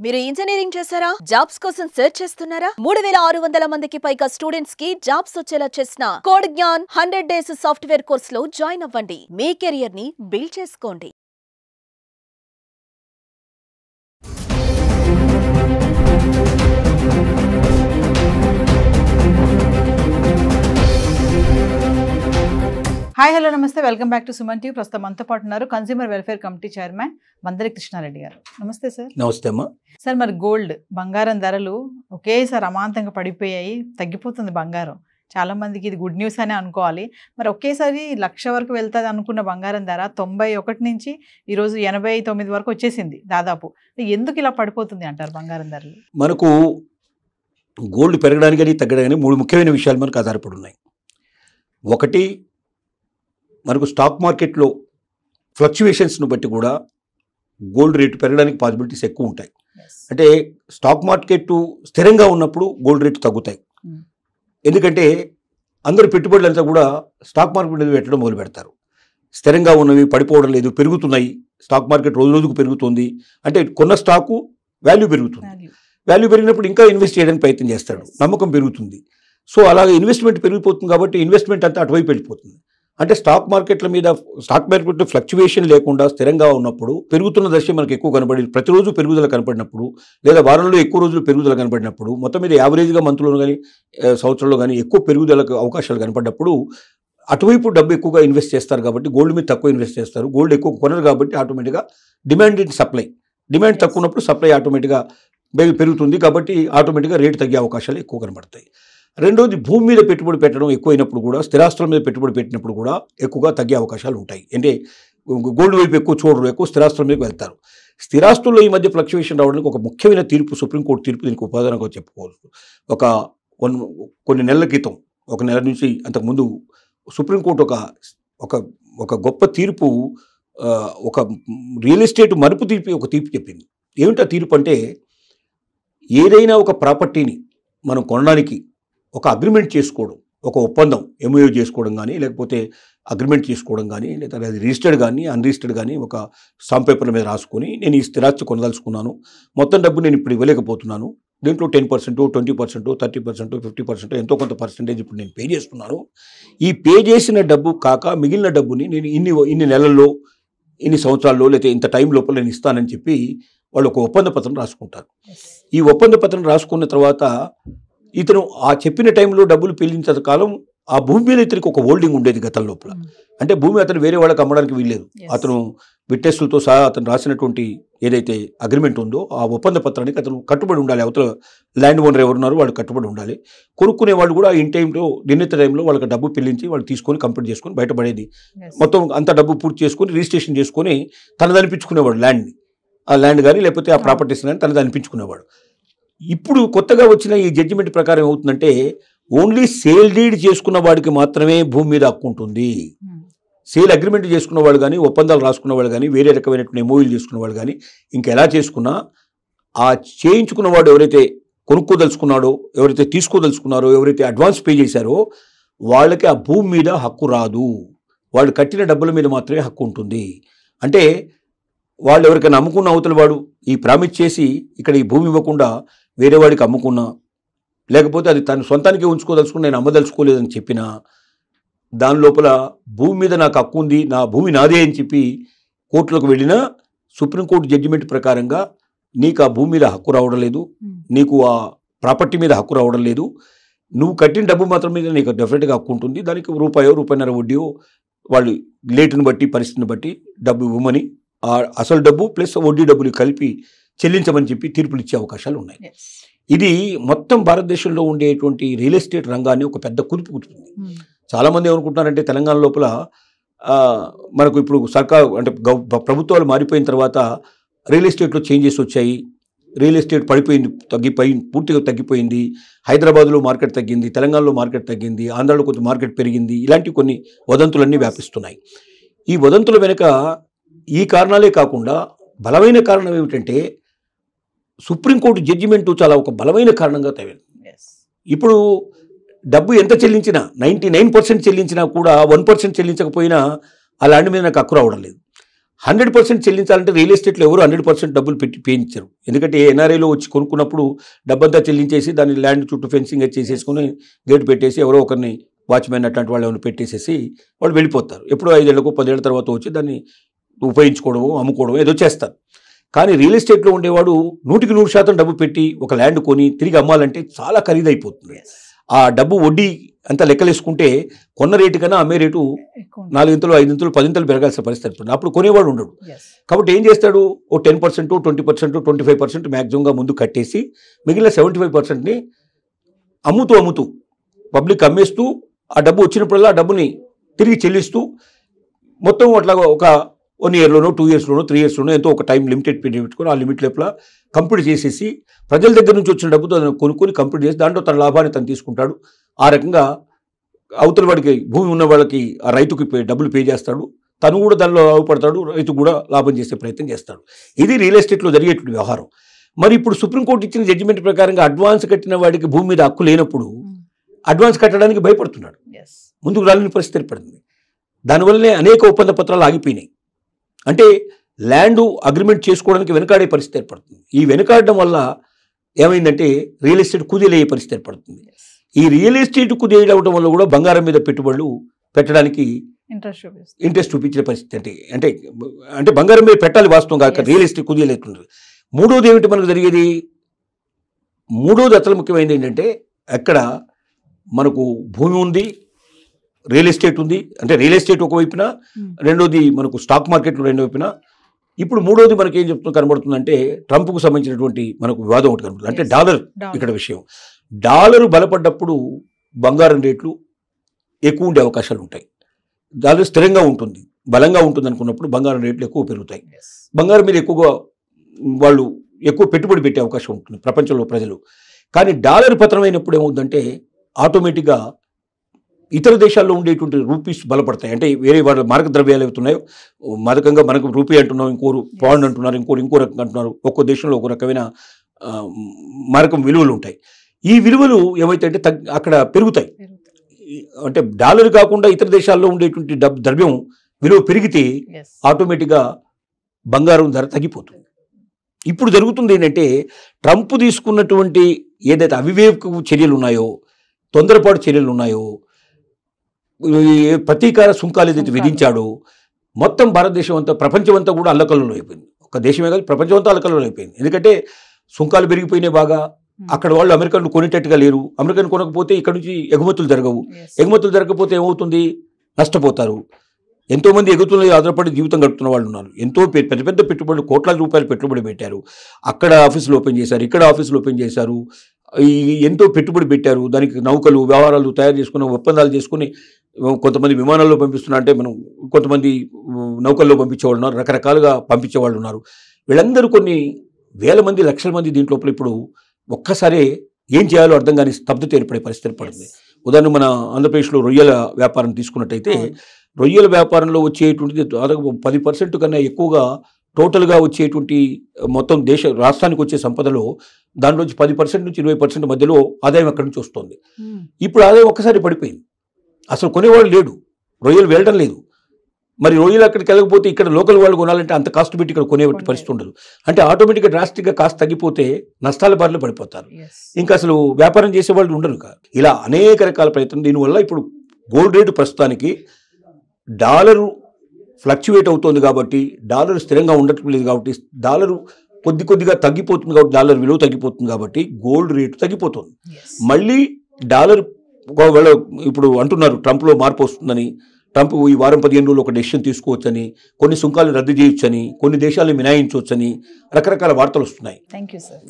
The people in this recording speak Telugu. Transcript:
మీరు ఇంజనీరింగ్ చేశారా? జాబ్స్ కోసం సెర్చ్ చేస్తున్నారా? 3600 మందికి పైగా స్టూడెంట్స్ కి జాబ్స్ వచ్చేలా చేసిన కోడ్ జ్ఞాన్ 100 డేస్ సాఫ్ట్వేర్ కోర్సులో జాయిన్ అవ్వండి. మీ కెరియర్ ని బిల్డ్ చేసుకోండి. హాయ్ హలో నమస్తే, welcome back to Suman TV. ప్రస్తుతం మనతో పాటు ఉన్నారు consumer welfare committee chairman Mandari Krishnareddy garu. నమస్తే సార్. నమస్తే అమ్మా. సార్, మరి గోల్డ్ బంగారం ధరలు ఒకేసారి అమాంతంగా పడిపోయాయి, తగ్గిపోతుంది బంగారం. చాలా మందికి ఇది గుడ్ న్యూస్ అని అనుకోవాలి. మరి ఒకేసారి 1,00,000 వరకు వెళ్తుంది అనుకున్న బంగారం ధర 91 నుంచి ఈరోజు 89 వరకు వచ్చేసింది దాదాపు. ఎందుకు ఇలా పడిపోతుంది అంటారు బంగారం ధరలు? మనకు గోల్డ్ పెరగడానికి కానీ తగ్గడానికి కానీ 3 ముఖ్యమైన విషయాలు మనకు ఆధారపడి ఉన్నాయి. ఒకటి, మనకు స్టాక్ మార్కెట్లో ఫ్లక్చువేషన్స్ను బట్టి కూడా గోల్డ్ రేటు పెరగడానికి పాసిబిలిటీస్ ఎక్కువ ఉంటాయి. అంటే స్టాక్ మార్కెట్ స్థిరంగా ఉన్నప్పుడు గోల్డ్ రేటు తగ్గుతాయి. ఎందుకంటే అందరు పెట్టుబడులంతా కూడా స్టాక్ మార్కెట్ మీద పెట్టడం మొదలు పెడతారు. స్థిరంగా ఉన్నవి పడిపోవడం లేదు, పెరుగుతున్నాయి. స్టాక్ మార్కెట్ రోజు రోజుకు పెరుగుతుంది అంటే కొన్న స్టాకు వాల్యూ పెరుగుతుంది. వాల్యూ పెరిగినప్పుడు ఇంకా ఇన్వెస్ట్ చేయడానికి ప్రయత్నం చేస్తాడు, నమ్మకం పెరుగుతుంది. సో అలాగే ఇన్వెస్ట్మెంట్ పెరిగిపోతుంది కాబట్టి ఇన్వెస్ట్మెంట్ అంతా అటువైపు వెళ్ళిపోతుంది. అంటే స్టాక్ మార్కెట్లో ఫ్లక్చువేషన్ లేకుండా స్థిరంగా ఉన్నప్పుడు పెరుగుతున్న దశ మనకు ఎక్కువ కనబడి ప్రతిరోజు పెరుగుదల కనపడినప్పుడు, లేదా వారంలో ఎక్కువ రోజులు పెరుగుదల కనపడినప్పుడు, మొత్తం మీద యావరేజ్గా మంత్లో కానీ సంవత్సరంలో కానీ ఎక్కువ పెరుగుదలకు అవకాశాలు కనపడినప్పుడు అటువైపు డబ్బు ఎక్కువగా ఇన్వెస్ట్ చేస్తారు. కాబట్టి గోల్డ్ మీద తక్కువ ఇన్వెస్ట్ చేస్తారు. గోల్డ్ ఎక్కువ కొనరు కాబట్టి ఆటోమేటిక్గా డిమాండ్ అండ్ సప్లై, డిమాండ్ తక్కువ ఉన్నప్పుడు సప్లై ఆటోమేటిక్గా పెరుగుతుంది. కాబట్టి ఆటోమేటిక్గా రేటు తగ్గే అవకాశాలు ఎక్కువ కనబడతాయి. రెండోది, భూమి మీద పెట్టుబడి పెట్టడం ఎక్కువైనప్పుడు కూడా, స్థిరాస్తుల మీద పెట్టుబడి పెట్టినప్పుడు కూడా ఎక్కువగా తగ్గే అవకాశాలు ఉంటాయి. అంటే గోల్డ్ వైపు ఎక్కువ చూడరు, ఎక్కువ స్థిరాస్తుల మీదకి వెళ్తారు. స్థిరాస్తుల్లో ఈ మధ్య ఫ్లక్చువేషన్ రావడానికి ఒక ముఖ్యమైన తీర్పు, సుప్రీంకోర్టు తీర్పు దీనికి ఉపాదానంగా చెప్పుకోవచ్చు. కొన్ని నెలల క్రితం, ఒక నెల నుంచి అంతకుముందు సుప్రీంకోర్టు ఒక గొప్ప తీర్పు, ఒక రియల్ ఎస్టేట్ మరుపు ఒక తీర్పు చెప్పింది. ఏమిటా తీర్పు అంటే, ఏదైనా ఒక ప్రాపర్టీని మనం కొనడానికి ఒక అగ్రిమెంట్ చేసుకోవడం, ఒక ఒప్పందం ఎంఓయూ చేసుకోవడం కానీ, లేకపోతే అగ్రిమెంట్ చేసుకోవడం కానీ, లేదా అది రిజిస్టర్డ్ కానీ అన్రిజిస్టర్డ్ కానీ ఒక స్టాంప్ పేపర్ల మీద రాసుకొని, నేను ఈ స్థిరాస్తి కొనదలుచుకున్నాను, మొత్తం డబ్బు నేను ఇప్పుడు ఇవ్వలేకపోతున్నాను, దీంట్లో 10%, 20%, 30%, 50% ఎంతో కొంత పర్సెంటేజ్ ఇప్పుడు నేను పే చేస్తున్నాను. ఈ పే చేసిన డబ్బు కాక మిగిలిన డబ్బుని నేను ఇన్ని నెలల్లో, ఇన్ని సంవత్సరాల్లో, లేకపోతే ఇంత టైం లోపల నేను ఇస్తానని చెప్పి వాళ్ళు ఒక ఒప్పంద పత్రం రాసుకుంటారు. ఈ ఒప్పంద పత్రం రాసుకున్న తర్వాత ఇతను ఆ చెప్పిన టైంలో డబ్బులు చెల్లించే కాలం ఆ భూమి మీద ఇతనికి ఒక హోల్డింగ్ ఉండేది గతం లోపల. అంటే భూమి అతను వేరే వాళ్ళకి అమ్మడానికి వీల్లేదు. అతను విట్నెస్లతో సహా అతను రాసినటువంటి ఏదైతే అగ్రిమెంట్ ఉందో ఆ ఒప్పంద పత్రానికి అతను కట్టుబడి ఉండాలి. అవతల ల్యాండ్ ఓనర్ ఎవరున్నారో వాళ్ళు కట్టుబడి ఉండాలి. కొనుక్కునే వాళ్ళు కూడా ఇన్ టైంలో, నిర్ణీత టైంలో వాళ్ళకి డబ్బు చెల్లించి వాళ్ళు తీసుకొని కంప్లీట్ చేసుకొని బయటపడేది. మొత్తం అంత డబ్బు పూర్తి చేసుకొని రిజిస్ట్రేషన్ చేసుకొని తనదనిపించుకునేవాడు ల్యాండ్ని, ఆ ల్యాండ్ కానీ లేకపోతే ఆ ప్రాపర్టీస్ కానీ తనదనిపించుకునేవాడు. ఇప్పుడు కొత్తగా వచ్చిన ఈ జడ్జిమెంట్ ప్రకారం ఏమవుతుందంటే, ఓన్లీ సేల్ డీడ్ చేసుకున్న వాడికి మాత్రమే భూమి మీద హక్కు ఉంటుంది. సేల్ అగ్రిమెంట్ చేసుకున్న వాళ్ళు కానీ, ఒప్పందాలు రాసుకున్న వాళ్ళు కానీ, వేరే రకమైనటువంటి ఎంఓయూలు చేసుకున్న వాళ్ళు కానీ, ఇంకెలా చేసుకున్నా ఆ చేయించుకున్న వాడు ఎవరైతే కొనుక్కోదలుచుకున్నాడో, ఎవరైతే తీసుకోదలుచుకున్నారో, ఎవరైతే అడ్వాన్స్ పే చేశారో వాళ్ళకి ఆ భూమి మీద హక్కు రాదు. వాళ్ళు కట్టిన డబ్బుల మీద మాత్రమే హక్కు ఉంటుంది. అంటే వాళ్ళు ఎవరికైనా అమ్ముకున్న అవతల వాడు ఈ ప్రామిస్ చేసి ఇక్కడ ఈ భూమి ఇవ్వకుండా వేరే వాడికి అమ్ముకున్నా, లేకపోతే అది తను సొంతానికి ఉంచుకోదలుచుకుని నేను అమ్మదలుచుకోలేదని చెప్పినా, దాని లోపల భూమి మీద నాకు హక్కు ఉంది, నా భూమి నాదే అని చెప్పి కోర్టులకు వెళ్ళినా సుప్రీంకోర్టు జడ్జిమెంట్ ప్రకారంగా నీకు ఆ భూమి మీద హక్కు రావడం లేదు, నీకు ఆ ప్రాపర్టీ మీద హక్కు రావడం లేదు. నువ్వు కట్టిన డబ్బు మాత్రం మీద నీకు డెఫినెట్గా హక్కు ఉంటుంది. దానికి రూపాయన్నర వడ్డీయో వాళ్ళు లేటుని బట్టి, పరిస్థితిని బట్టి డబ్బు ఇవ్వమని, ఆ అసలు డబ్బు ప్లస్ వడ్డీ డబ్బులు కలిపి చెల్లించమని చెప్పి తీర్పులు ఇచ్చే అవకాశాలు ఉన్నాయి. ఇది మొత్తం భారతదేశంలో ఉండేటువంటి రియల్ ఎస్టేట్ రంగాన్ని ఒక పెద్ద కుదుపు కుదుపుతుంది. చాలామంది ఏమనుకుంటున్నారంటే, తెలంగాణ లోపల మనకు ఇప్పుడు సర్కారు అంటే ప్రభుత్వాలు మారిపోయిన తర్వాత రియల్ ఎస్టేట్లో చేంజెస్ వచ్చాయి, రియల్ ఎస్టేట్ పూర్తిగా తగ్గిపోయింది. హైదరాబాద్లో మార్కెట్ తగ్గింది, తెలంగాణలో మార్కెట్ తగ్గింది, ఆంధ్రాలో కొంచెం మార్కెట్ పెరిగింది. ఇలాంటి కొన్ని వదంతులన్నీ వ్యాపిస్తున్నాయి. ఈ వదంతుల వెనుక ఈ కారణాలే కాకుండా బలమైన కారణం ఏమిటంటే, సుప్రీంకోర్టు జడ్జిమెంటు చాలా ఒక బలమైన కారణంగా తయారైంది. ఇప్పుడు డబ్బు ఎంత చెల్లించినా, 99% చెల్లించినా కూడా 1% చెల్లించకపోయినా ఆ ల్యాండ్ మీద నాకు హక్కు రావడం లేదు. 100% చెల్లించాలంటే రియల్ ఎస్టేట్లో ఎవరు 100% డబ్బులు పెట్టి పేయించారు. ఎందుకంటే ఎన్ఆర్ఐలో వచ్చి కొనుక్కున్నప్పుడు డబ్బంతా చెల్లించేసి దాన్ని ల్యాండ్ చుట్టూ ఫెన్సింగ్ చేసేసుకుని గేట్ పెట్టేసి ఎవరో ఒకరిని వాచ్మెన్ అట్లాంటి వాళ్ళు ఏమైనా పెట్టేసేసి వాళ్ళు వెళ్ళిపోతారు. ఎప్పుడో 5 ఏళ్లకు 10 ఏళ్ల తర్వాత వచ్చి దాన్ని ఉపయోగించుకోవడము అమ్ముకోవడం ఏదో చేస్తారు. కానీ రియల్ ఎస్టేట్లో ఉండేవాడు 100% డబ్బు పెట్టి ఒక ల్యాండ్ కొని తిరిగి అమ్మాలంటే చాలా ఖరీదైపోతుంది. ఆ డబ్బు వడ్డీ అంతా లెక్కలేసుకుంటే కొన్న రేటు కన్నా అమ్మే రేటు 4 ఇంతలు 5 ఇంతలు 10 ఇంతలు పెరగాల్సిన పరిస్థితి ఉంటుంది. అప్పుడు కొనేవాడు ఉండడు. కాబట్టి ఏం చేస్తాడు, ఓ 10%, 20%, 25% మ్యాక్సిమంగా ముందు కట్టేసి మిగిలిన 75%ని అమ్ముతూ పబ్లిక్ అమ్మేస్తూ ఆ డబ్బు వచ్చినప్పుడల్లా ఆ డబ్బుని తిరిగి చెల్లిస్తూ మొత్తం అట్లా ఒక 1 ఇయర్లోనో 2 ఇయర్స్లోనో 3 ఇయర్స్లోనో ఎంతో ఒక టైం లిమిటెడ్ పీరియడ్ పెట్టుకొని ఆ లిమిట్ లోపల కంప్లీట్ చేసేసి ప్రజల దగ్గర నుంచి వచ్చిన డబ్బుతో కొనుక్కొని కంప్లీట్ చేసి దాంట్లో తన లాభాన్ని తను తీసుకుంటాడు. ఆ రకంగా అవతల వాడికి భూమి ఉన్న వాళ్ళకి ఆ రైతుకి డబ్బులు పే చేస్తాడు, తను కూడా దానిలో లాభపడతాడు, రైతు కూడా లాభం చేసే ప్రయత్నం చేస్తాడు. ఇది రియల్ ఎస్టేట్లో జరిగేటువంటి వ్యవహారం. మరి ఇప్పుడు సుప్రీంకోర్టు ఇచ్చిన జడ్జిమెంట్ ప్రకారంగా అడ్వాన్స్ కట్టిన వాడికి భూమి మీద హక్కు లేనప్పుడు అడ్వాన్స్ కట్టడానికి భయపడుతున్నాడు, ముందుకు రాలేని పరిస్థితి ఏర్పడింది. దానివల్లనే అనేక ఒప్పంద పత్రాలు ఆగిపోయినాయి. అంటే ల్యాండ్ అగ్రిమెంట్ చేసుకోవడానికి వెనకాడే పరిస్థితి ఏర్పడుతుంది. ఈ వెనకాడడం వల్ల ఏమైందంటే రియల్ ఎస్టేట్ కుదేలయ్యే పరిస్థితి ఏర్పడుతుంది. ఈ రియల్ ఎస్టేట్ కుదేయడం వల్ల కూడా బంగారం మీద పెట్టుబడులు పెట్టడానికి ఇంట్రెస్ట్ చూపించిన పరిస్థితి. అంటే బంగారం మీద పెట్టాలి వాస్తవం కాక రియల్ ఎస్టేట్ కుదేయలేకుండా. మూడోది ఏమిటి మనకు జరిగేది, మూడోది అసలు ముఖ్యమైనది ఏంటంటే అక్కడ మనకు భూమి ఉంది, రియల్ ఎస్టేట్ ఉంది. అంటే రియల్ ఎస్టేట్ ఒకవైపున, రెండోది మనకు స్టాక్ మార్కెట్లో రెండో వైపున. ఇప్పుడు మూడోది మనకి ఏం చెప్తున్నా కనబడుతుందంటే ట్రంప్కు సంబంధించినటువంటి మనకు వివాదం ఒకటి కనబడుతుంది. అంటే డాలర్ ఇక్కడ విషయం. డాలరు బలపడ్డప్పుడు బంగారం రేట్లు ఎక్కువ ఉండే అవకాశాలు ఉంటాయి. డాలర్ స్థిరంగా ఉంటుంది, బలంగా ఉంటుంది అనుకున్నప్పుడు బంగారం రేట్లు ఎక్కువ పెరుగుతాయి. బంగారం మీద ఎక్కువగా వాళ్ళు ఎక్కువ పెట్టుబడి పెట్టే అవకాశం ఉంటుంది ప్రపంచంలో ప్రజలు. కానీ డాలర్ పతనమైనప్పుడు ఏమవుతుందంటే ఆటోమేటిక్గా ఇతర దేశాల్లో ఉండేటువంటి రూపీస్ బలపడతాయి. అంటే వేరే వాళ్ళ మారక ద్రవ్యాలు అవుతున్నాయో మారకంగా మనకు రూపీ అంటున్నాం, ఇంకోరు పౌండ్ అంటున్నారు, ఇంకో రకంగా అంటున్నారు. ఒక్కో దేశంలో ఒక రకమైన మారకం విలువలు ఉంటాయి. ఈ విలువలు ఏమైతే అంటే అక్కడ పెరుగుతాయి. అంటే డాలర్ కాకుండా ఇతర దేశాల్లో ఉండేటువంటి ద్రవ్యం విలువ పెరిగితే ఆటోమేటిక్గా బంగారం ధర తగ్గిపోతుంది. ఇప్పుడు జరుగుతుంది ఏంటంటే ట్రంప్ తీసుకున్నటువంటి ఏదైతే అవివేక చర్యలు ఉన్నాయో, తొందరపాటు చర్యలు ఉన్నాయో, ప్రతీకార సుంకాలు ఏదైతే విధించాడో మొత్తం భారతదేశం అంతా, ప్రపంచం అంతా కూడా అల్లకల్లోలం అయిపోయింది. ఒక దేశమే కాదు, ప్రపంచం అంతా అల్లకల్లోలం అయిపోయింది. ఎందుకంటే సుంకాలు పెరిగిపోయినాయి బాగా. అక్కడ వాళ్ళు అమెరికన్లు కొనేటట్టుగా లేరు. అమెరికన్ కొనకపోతే ఇక్కడ నుంచి ఎగుమతులు జరగవు. ఎగుమతులు జరగకపోతే ఏమవుతుంది, నష్టపోతారు. ఎంతోమంది ఎగుమతులు ఆధారపడి జీవితం గడుపుతున్న వాళ్ళు ఉన్నారు. ఎంతో పెద్ద పెద్ద పెట్టుబడులు, కోట్లాది రూపాయలు పెట్టుబడి పెట్టారు. అక్కడ ఆఫీసులు ఓపెన్ చేశారు, ఇక్కడ ఆఫీసులు ఓపెన్ చేశారు, ఎంతో పెట్టుబడి పెట్టారు. దానికి నౌకలు, వ్యవహారాలు తయారు చేసుకుని, ఒప్పందాలు చేసుకుని కొంతమంది విమానాల్లో పంపిస్తున్నారు, అంటే మనం కొంతమంది నౌకల్లో పంపించేవాళ్ళు ఉన్నారు, రకరకాలుగా పంపించేవాళ్ళు ఉన్నారు. వీళ్ళందరూ కొన్ని వేల మంది, లక్షల మంది దీంట్లో ఇప్పుడు ఒక్కసారి ఏం చేయాలో అర్థం కాని స్తబ్దత ఏర్పడే పరిస్థితి ఏర్పడింది. ఉదాహరణ మన ఆంధ్రప్రదేశ్లో రొయ్యల వ్యాపారం తీసుకున్నట్టయితే రొయ్యల వ్యాపారంలో వచ్చేటువంటిది దాదాపు 10% కన్నా ఎక్కువగా టోటల్గా వచ్చేటువంటి మొత్తం రాష్ట్రానికి వచ్చే సంపదలో దాంట్లోంచి 10% నుంచి 20% మధ్యలో ఆదాయం అక్కడి నుంచి వస్తుంది. ఇప్పుడు ఆదాయం ఒక్కసారి పడిపోయింది. అసలు కొనేవాళ్ళు లేడు, రొయ్యలు వెళ్ళడం లేదు. మరి రొయ్యలు అక్కడికి వెళ్ళకపోతే ఇక్కడ లోకల్ వాళ్ళు కొనాలంటే అంత కాస్ట్ పెట్టి ఇక్కడ కొనే పరిస్థితి ఉండదు. అంటే ఆటోమేటిక్గా డ్రాస్టిక్గా కాస్ట్ తగ్గిపోతే నష్టాల బారిలో పడిపోతారు. ఇంకా అసలు వ్యాపారం చేసేవాళ్ళు ఉండరు. ఇలా అనేక రకాల ప్రయత్నం. దీనివల్ల ఇప్పుడు గోల్డ్ రేటు ప్రస్తుతానికి డాలరు ఫ్లక్చువేట్ అవుతుంది కాబట్టి, డాలర్ స్థిరంగా ఉండట్లేదు కాబట్టి, డాలరు కొద్దిగా తగ్గిపోతుంది కాబట్టి, డాలర్ విలువ తగ్గిపోతుంది కాబట్టి గోల్డ్ రేటు తగ్గిపోతుంది. మళ్ళీ డాలర్ ఒకవేళ ఇప్పుడు అంటున్నారు ట్రంప్లో మార్పు వస్తుందని, ట్రంప్ ఈ వారం 15 రోజులు ఒక డెసిషన్ తీసుకోవచ్చని, కొన్ని సుంకాలు రద్దు చేయొచ్చని, కొన్ని దేశాలు మినాయించవచ్చని రకరకాల వార్తలు వస్తున్నాయి. Thank you sir.